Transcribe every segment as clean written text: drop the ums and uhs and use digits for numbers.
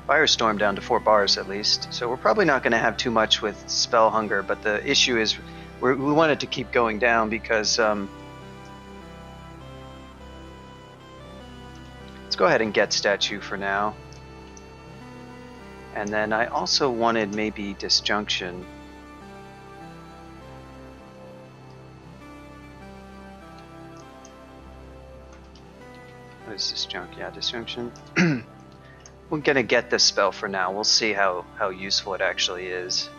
Firestorm down to 4 bars at least. So we're probably not going to have too much with Spell Hunger, but the issue is we want it to keep going down because let's go ahead and get Statue for now. And then I also wanted maybe Disjunction. What is Disjunction? Yeah, Disjunction. We're gonna get this spell for now. We'll see how useful it actually is.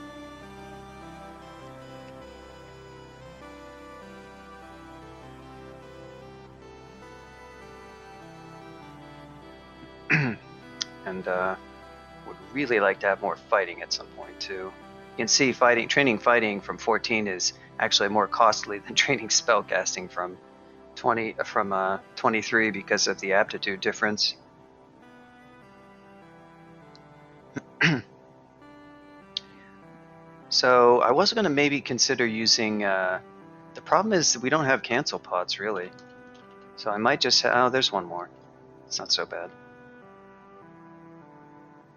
And would really like to have more fighting at some point too. You can see training fighting from 14 is actually more costly than training spellcasting from 23 because of the aptitude difference. So I was going to maybe consider using, the problem is we don't have cancel pods really. So I might just, oh, there's one more. It's not so bad.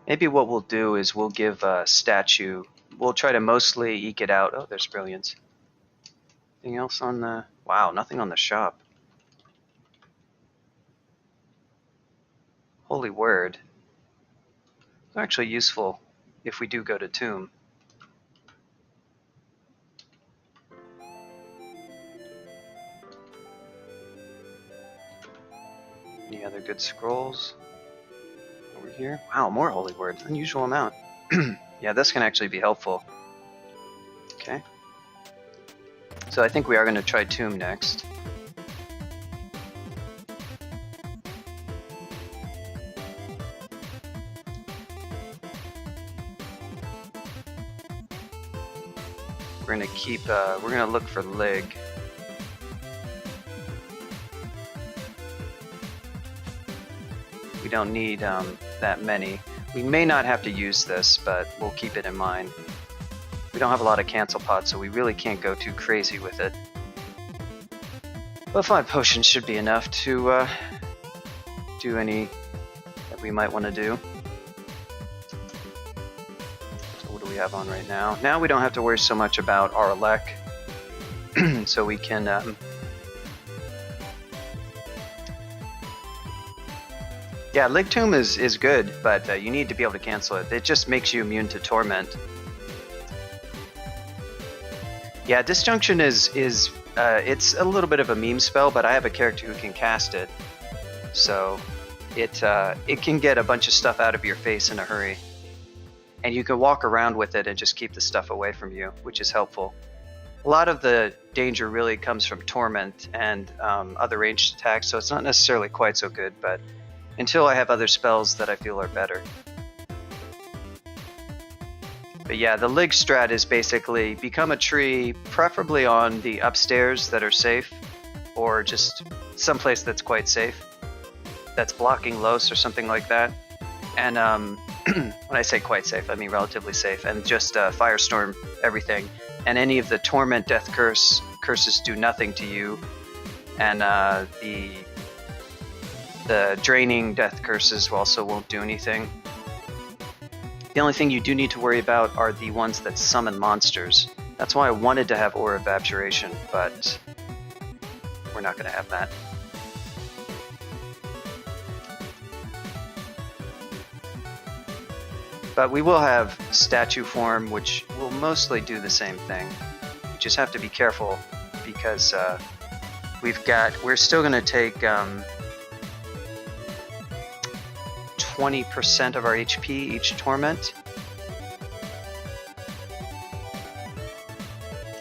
Maybe what we'll do is we'll give Statue, we'll try to mostly eke it out. Oh, there's Brilliance. Anything else on the, wow, nothing on the shop. Holy Word. It's actually useful if we do go to Tomb. Any other good scrolls over here? Wow, more Holy Word. Unusual amount. Yeah, this can actually be helpful. Okay. So I think we are going to try Tomb next. We're going to keep, we're going to look for Lig. We don't need that many. We may not have to use this, but we'll keep it in mind. We don't have a lot of cancel pods, so we really can't go too crazy with it. But 5 potions should be enough to do any that we might want to do. So what do we have on right now? Now we don't have to worry so much about our elect, so we can... yeah, Lig Tomb is good, but you need to be able to cancel it. It just makes you immune to Torment. Yeah, Disjunction is it's a little bit of a meme spell, but I have a character who can cast it, so it can get a bunch of stuff out of your face in a hurry, and you can walk around with it and just keep the stuff away from you, which is helpful. A lot of the danger really comes from Torment and other ranged attacks, so it's not necessarily quite so good, but until I have other spells that I feel are better. But yeah, the Lig strat is basically become a tree, preferably on the upstairs that are safe, or just someplace that's quite safe, that's blocking Los or something like that. And when I say quite safe, I mean relatively safe, and just Firestorm everything. And any of the Torment, Death curses do nothing to you, and the draining Death curses also won't do anything. The only thing you do need to worry about are the ones that summon monsters. That's why I wanted to have Aura of Abjuration, but we're not going to have that. But we will have Statue form, which will mostly do the same thing. You just have to be careful because we're still going to take 20% of our HP each Torment.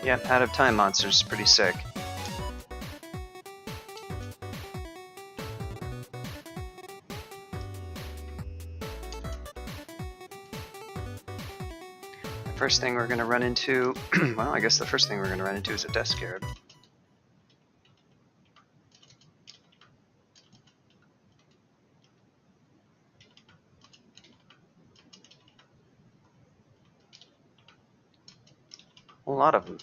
Yep, out of time monsters is pretty sick. First thing we're going to run into, well, I guess the first thing we're going to run into is a Death Scarab. A lot of them.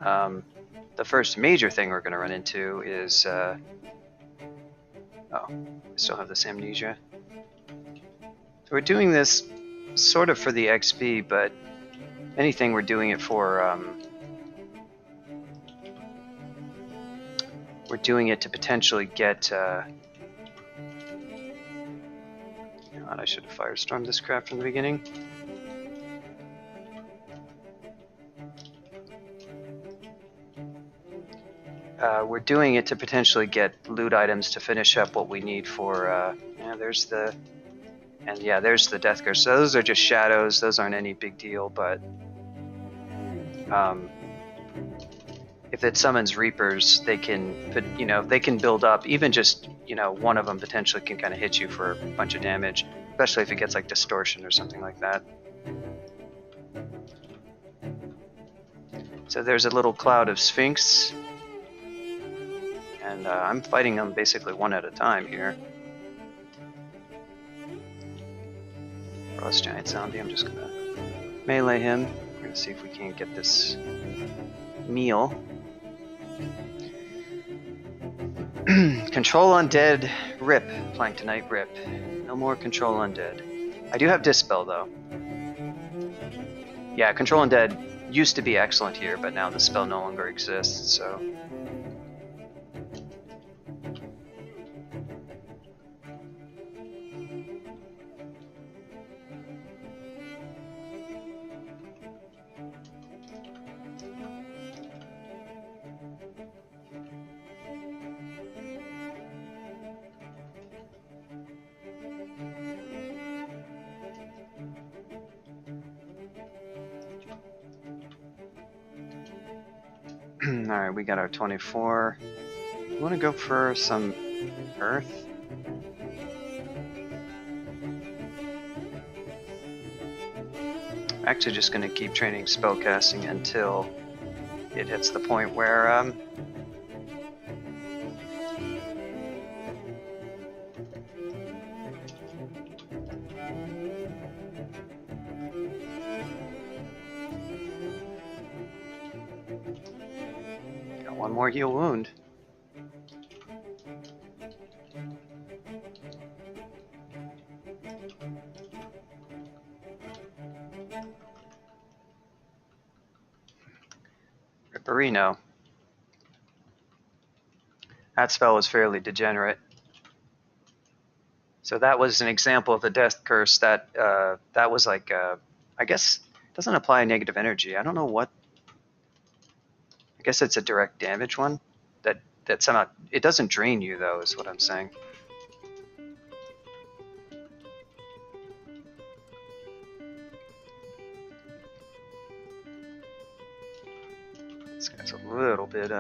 The first major thing we're going to run into is... oh, I still have this amnesia. So we're doing this sort of for the XP, but anything we're doing it for... we're doing it to potentially get... God, I should have firestormed this crap from the beginning. We're doing it to potentially get loot items to finish up what we need for, yeah, there's the, and yeah, there's the Death Curse. So those are just shadows, those aren't any big deal, but if it summons Reapers, they can, you know, they can build up, even just, you know, one of them potentially can kind of hit you for a bunch of damage, especially if it gets like Distortion or something like that. So there's a little cloud of Sphinx. And I'm fighting them basically one at a time here. Frost Giant Zombie, I'm just gonna melee him. We're gonna see if we can't get this meal. Control Undead, rip. Planktonite, rip. No more Control Undead. I do have Dispel though. Yeah, Control Undead used to be excellent here, but now the spell no longer exists, so... Alright, we got our 24. We want to go for some Earth? I'm actually just going to keep training spellcasting until it hits the point where one more heal wound. Ripperino. That spell was fairly degenerate. So that was an example of the Death Curse that that was like I guess it doesn't apply negative energy. I don't know what. I guess it's a direct damage one. That somehow it doesn't drain you though, is what I'm saying. This guy's a little bit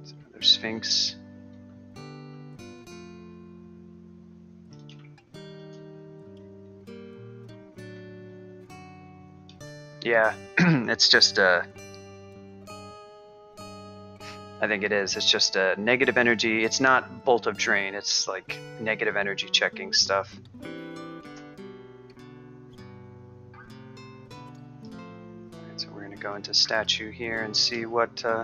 It's another Sphinx. Yeah, it's just I think it is. It's just a negative energy. It's not Bolt of Drain. It's like negative energy checking stuff. Alright, so we're gonna go into statue here and see what's up.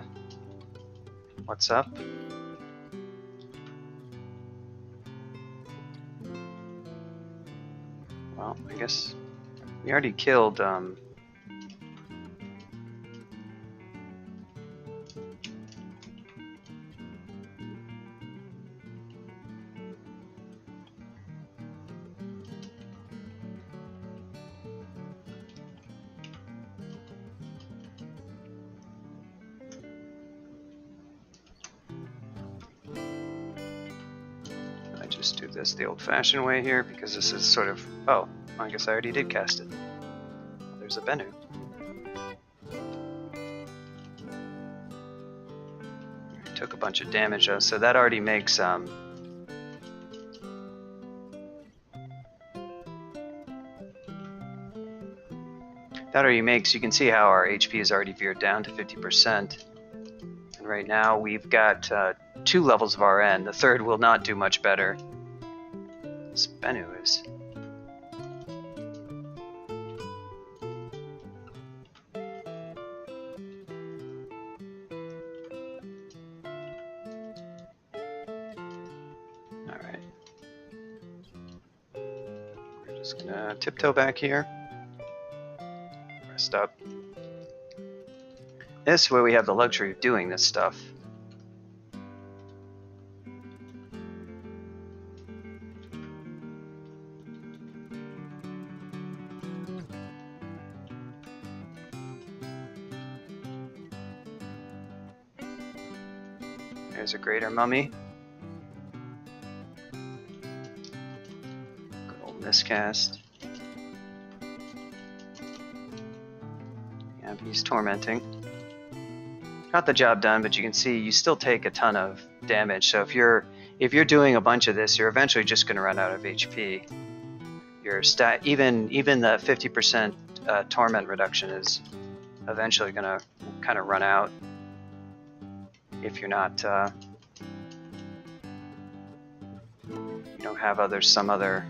Well, I guess we already killed just do this the old-fashioned way here because this is sort of... Oh, I guess I already did cast it. There's a Bennu. Took a bunch of damage though, so that already makes that already makes, you can see how our HP is already veered down to 50%. And right now we've got 2 levels of RN. The third will not do much better. This Bennu is. Alright. We're just gonna tiptoe back here. Rest up. This is where we have the luxury of doing this stuff. There's a greater mummy. Good old miscast. Yeah, he's tormenting. Got the job done, but you can see you still take a ton of damage. So if you're doing a bunch of this, you're eventually just going to run out of HP. Your stat, even the 50% torment reduction is eventually going to kind of run out. If you're not, you don't have some other.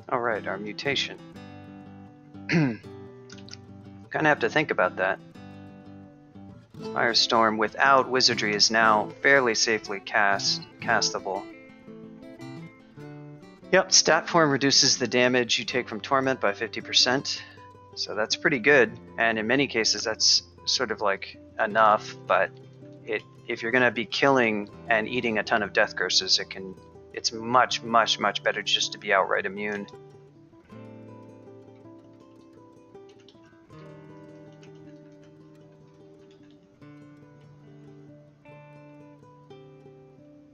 Alright, our mutation. Kind of have to think about that. Firestorm without wizardry is now fairly safely castable. Yep, stat form reduces the damage you take from torment by 50%. So that's pretty good, and in many cases that's sort of like enough, but if you're going to be killing and eating a ton of death curses, it's much better just to be outright immune.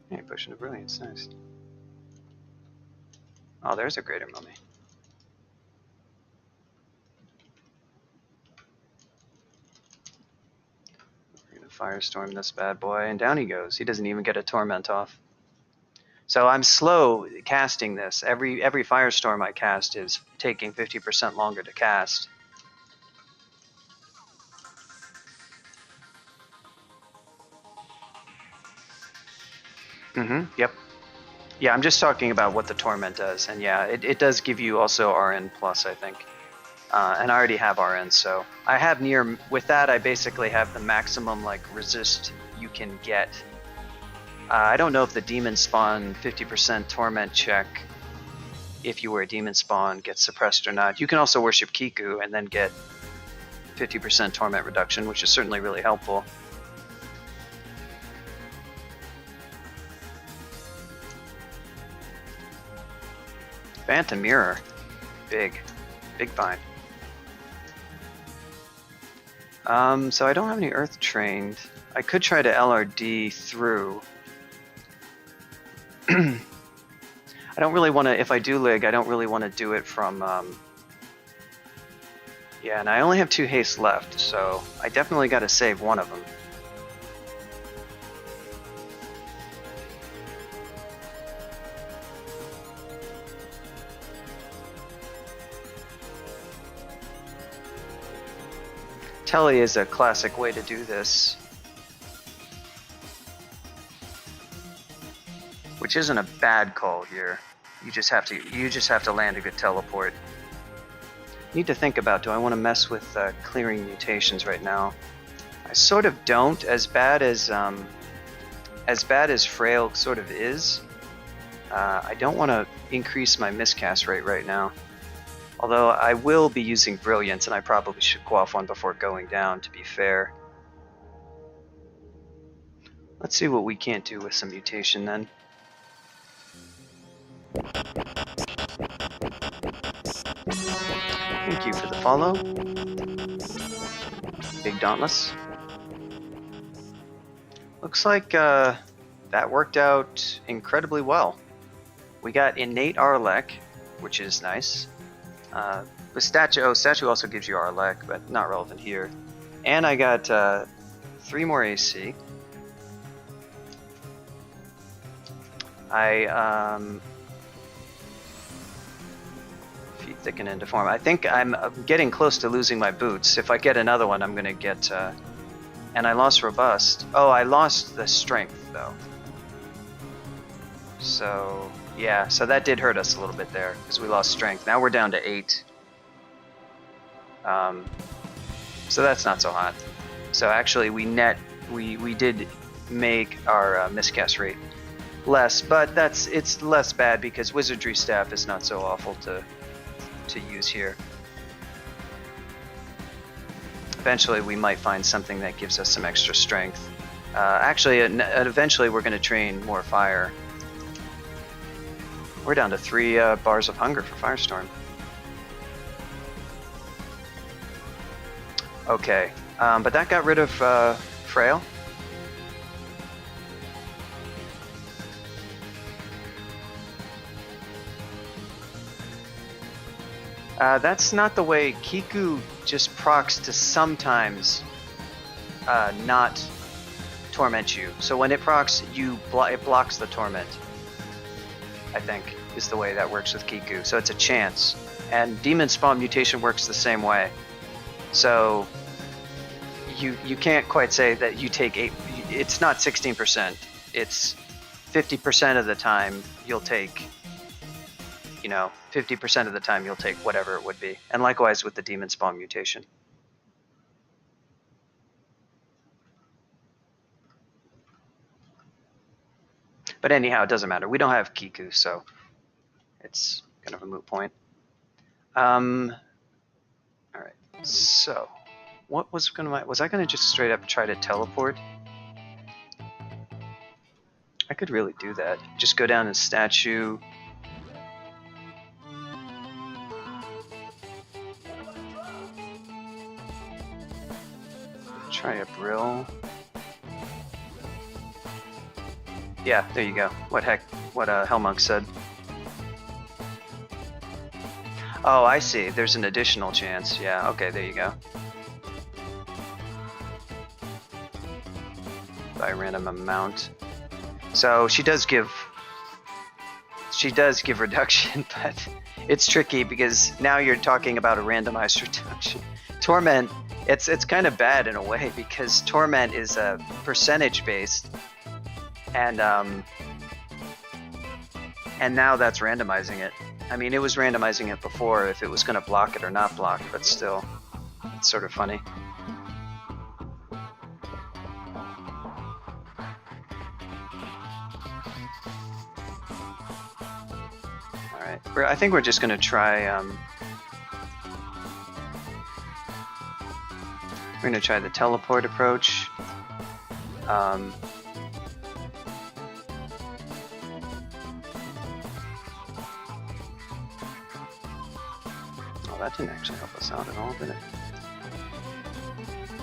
Hey, potion of brilliance, nice. Oh, there's a greater mummy. We're gonna firestorm this bad boy, and down he goes. He doesn't even get a torment off. So I'm slow casting this. Every firestorm I cast is taking 50% longer to cast. Yep. Yeah, I'm just talking about what the torment does, and yeah, it does give you also RN plus, I think. And I already have RN, so I have with that I basically have the maximum like resist you can get. I don't know if the demon spawn 50% torment check, if you were a demon spawn, gets suppressed or not. You can also worship Kiku and then get 50% torment reduction, which is certainly really helpful. Phantom Mirror. Big find. So I don't have any Earth Trained. I could try to LRD through. I don't really want to, if I do Lig, I don't really want to do it from, yeah, and I only have 2 haste left, so I definitely got to save one of them. Telly is a classic way to do this, which isn't a bad call here. You just have to land a good teleport. Need to think about, do I want to mess with clearing mutations right now? I sort of don't, as bad as Frail sort of is. I don't want to increase my miscast rate right now. Although I will be using Brilliance, and I probably should quaff one before going down, to be fair. Let's see what we can't do with some mutation then. Thank you for the follow. Big Dauntless. Looks like that worked out incredibly well. We got innate Arlec, which is nice. With statue, statue also gives you Arlec, but not relevant here. And I got 3 more AC. Feet thicken and deform. I think I'm getting close to losing my boots. If I get another one, I'm gonna get. And I lost robust. Oh, I lost the strength though. So yeah, so that did hurt us a little bit there because we lost strength. Now we're down to 8. So that's not so hot. So actually, we did make our miscast rate less, but it's less bad because wizardry staff is not so awful to use here. Eventually we might find something that gives us some extra strength. Actually, eventually we're going to train more fire. We're down to 3 bars of hunger for Firestorm. Okay, but that got rid of Frail. That's not the way. Kiku just procs to sometimes not torment you. So when it procs, it blocks the torment, I think, is the way that works with Kiku. So it's a chance. And Demon Spawn Mutation works the same way. So you can't quite say that you take 8. It's not 16%. It's 50% of the time you'll take, 50% of the time you'll take whatever it would be. And likewise with the Demon Spawn Mutation. But anyhow, it doesn't matter. We don't have Kiku, so it's kind of a moot point. All right. So, what was I gonna just straight up try to teleport? I could really do that. Just go down to statue. Try a Brill. Yeah, there you go. What Hellmonk said. Oh, I see. There's an additional chance. Yeah, okay, there you go. By a random amount. So she does give reduction, but it's tricky because now you're talking about a randomized reduction. Torment, it's kind of bad in a way because Torment is percentage based. And now that's randomizing it. I mean, it was randomizing it before if it was going to block it or not block, but still, it's sort of funny. All right, I think we're just going to try. We're going to try the teleport approach. That didn't actually help us out at all, did it?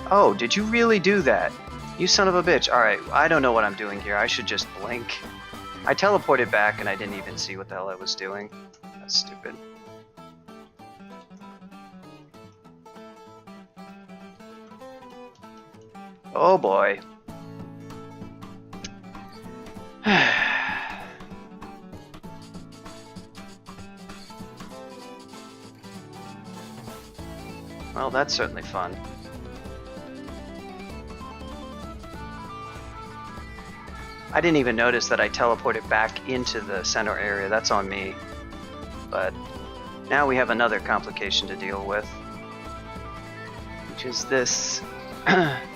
Oh, did you really do that? You son of a bitch. Alright, I don't know what I'm doing here. I should just blink. I teleported back and I didn't even see what the hell I was doing. That's stupid. Oh boy. Well, that's certainly fun. I didn't even notice that I teleported back into the center area. That's on me. But now we have another complication to deal with, which is this.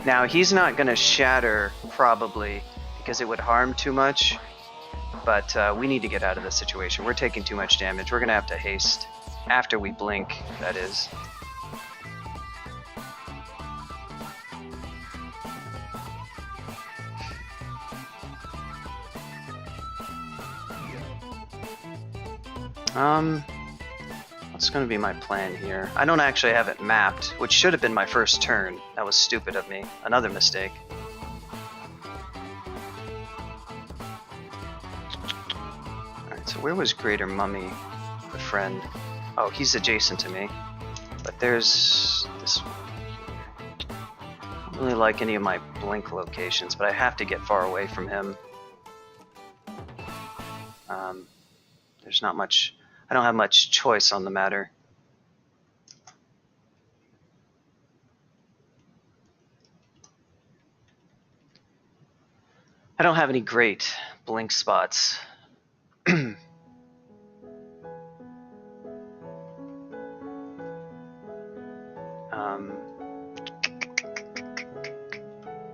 Now, he's not going to shatter, probably, because it would harm too much. But we need to get out of this situation. We're taking too much damage. We're going to have to haste. After we blink, that is. what's going to be my plan here? I don't actually have it mapped, which should have been my first turn. That was stupid of me. Another mistake. Alright, so where was Greater Mummy, the friend? Oh, he's adjacent to me. But there's this one. I don't really like any of my blink locations, but I have to get far away from him. There's not much... I don't have much choice on the matter. I don't have any great blink spots.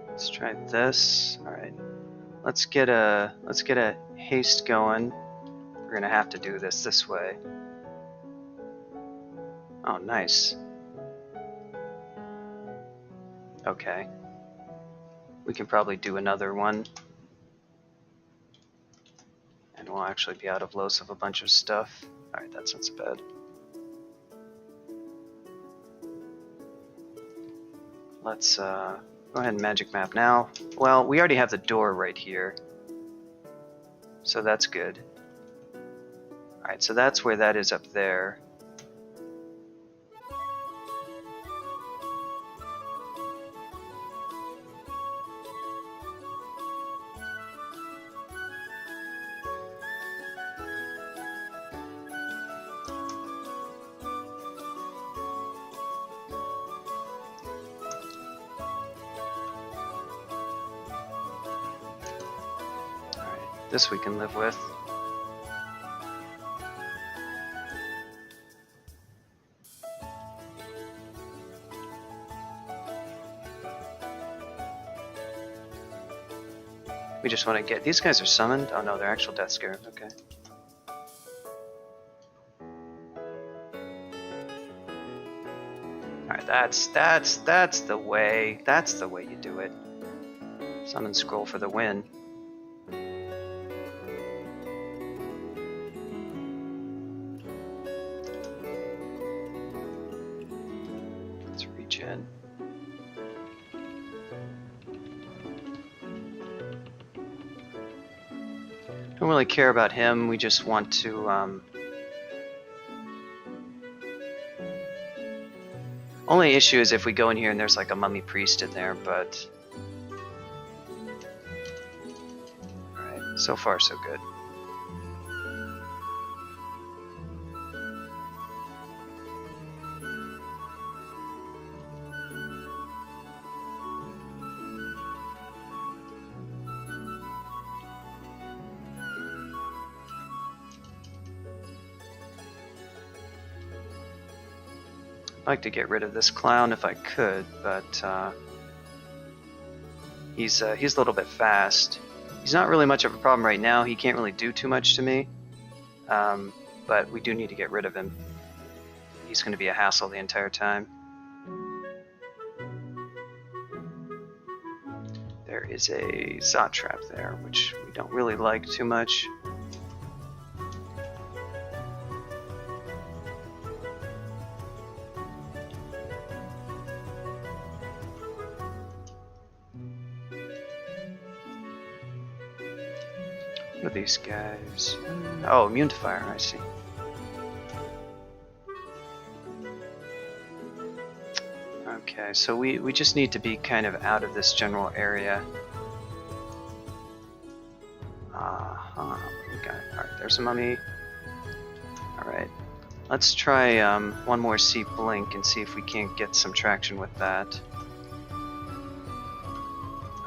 Let's try this. All right, let's get a haste going. We're gonna have to do this way. Oh, nice. Okay. We can probably do another one. And we'll actually be out of los of a bunch of stuff. Alright, that's not so bad. Let's go ahead and magic map now. Well, we already have the door right here. So that's good. Alright, so that's where that is up there. Alright, this we can live with. We just want to get... These guys are summoned? Oh no, they're actual death scares. Okay. Alright, that's the way. That's the way you do it. Summon scroll for the win. Let's reach in. Don't really care about him, we just want to, only issue is if we go in here and there's like a mummy priest in there, but... Alright, so far so good. I'd like to get rid of this clown if I could, but he's a little bit fast. He's not really much of a problem right now. He can't really do too much to me, but we do need to get rid of him. He's going to be a hassle the entire time. There is a Zot trap there, which we don't really like too much. What are these guys? Oh, immune to fire, I see. Okay, so we just need to be kind of out of this general area. Alright, there's a mummy. Alright, let's try one more C blink and see if we can't get some traction with that.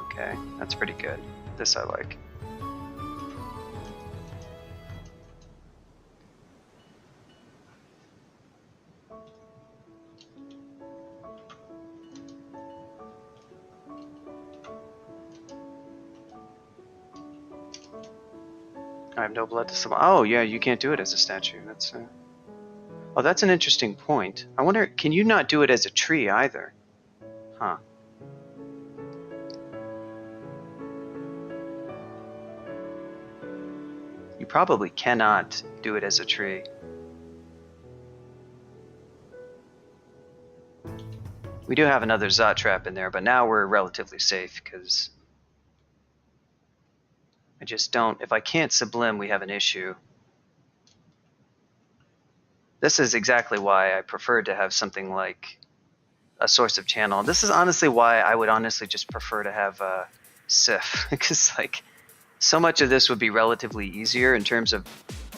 Okay, that's pretty good. This I like. I have no blood to summon. Oh, yeah, you can't do it as a statue. That's oh, that's an interesting point. I wonder, can you not do it as a tree either? Huh. You probably cannot do it as a tree. We do have another Zot trap in there, but now we're relatively safe because I just don't. If I can't Sublime, we have an issue. This is exactly why I prefer to have something like a source of channel. This is honestly why I would honestly just prefer to have a Sif, because like so much of this would be relatively easier in terms of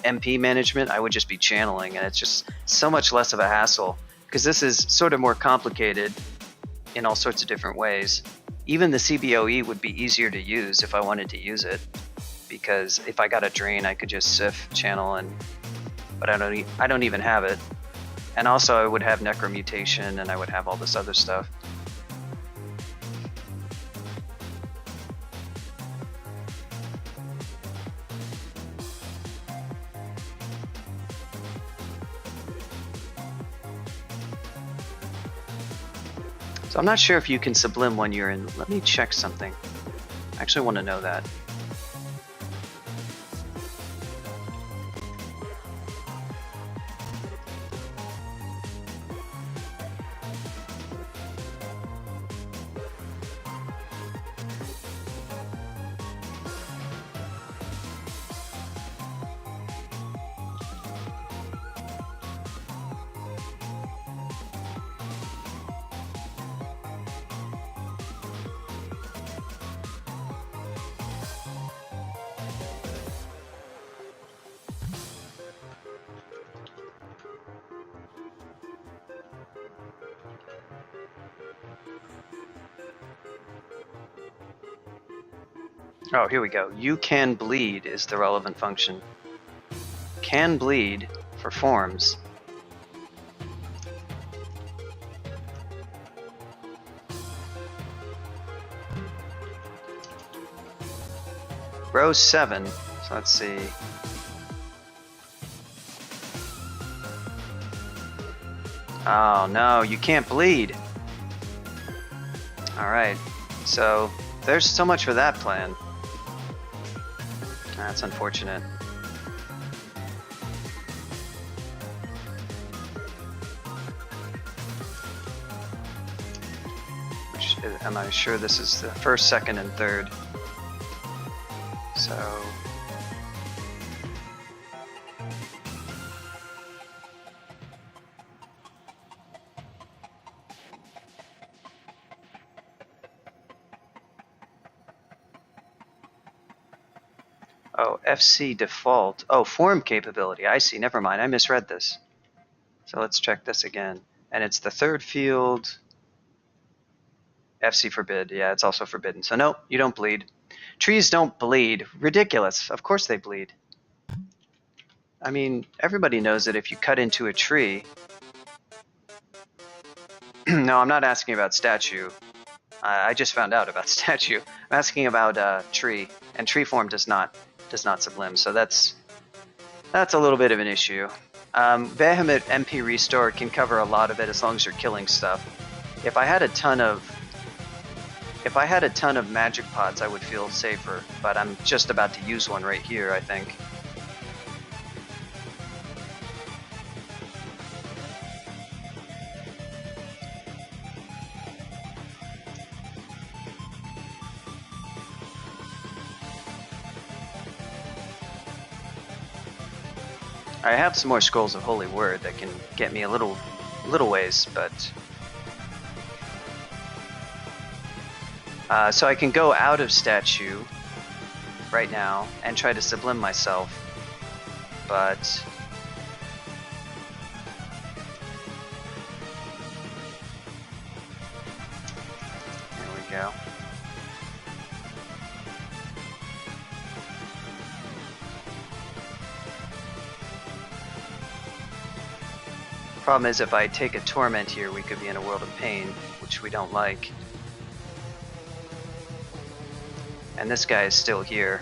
MP management. I would just be channeling, and it's just so much less of a hassle because this is sort of more complicated in all sorts of different ways. Even the CBOE would be easier to use if I wanted to use it, because if I got a drain, I could just Sif channel, but I don't even have it. And also I would have Necromutation, and I would have all this other stuff. So I'm not sure if you can Sublime when you're in. Let me check something. I actually want to know that. Oh, here we go. You can bleed is the relevant function. Can bleed for forms. Row 7. So let's see. Oh no, you can't bleed. Alright, so there's so much for that plan. That's unfortunate. Which, am I sure this is the first, second, and third? So... Oh, FC default. Oh, form capability. I see. Never mind. I misread this. So let's check this again. And it's the third field. FC forbid. Yeah, it's also forbidden. So no, you don't bleed. Trees don't bleed. Ridiculous. Of course they bleed. I mean, everybody knows that if you cut into a tree... No, I'm not asking about statue. I just found out about statue. I'm asking about tree. And tree form does not Sublime, so that's a little bit of an issue. Vehumet MP Restore can cover a lot of it as long as you're killing stuff. If I had a ton of magic pots, I would feel safer, but I'm just about to use one right here, I think. I have some more Scrolls of Holy Word that can get me a little ways, but... so I can go out of statue right now and try to Sublime myself, but... There we go. Problem is, if I take a Torment here, we could be in a world of pain, which we don't like. And this guy is still here.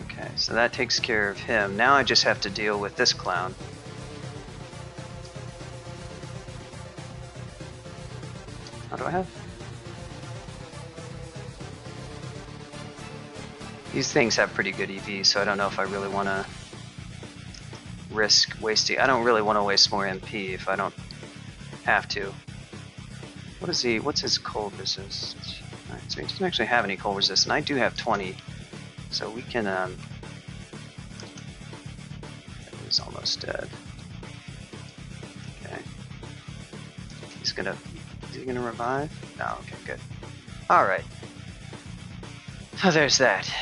Okay, so that takes care of him. Now I just have to deal with this clown. What do I have? These things have pretty good EV, so I don't know if I really want to risk wasting. I don't really want to waste more MP if I don't have to. What's his cold resist? Alright, so he doesn't actually have any cold resist, and I do have 20. So we can, he's almost dead. Okay. Is he gonna revive? No, okay, good. Alright. So there's that.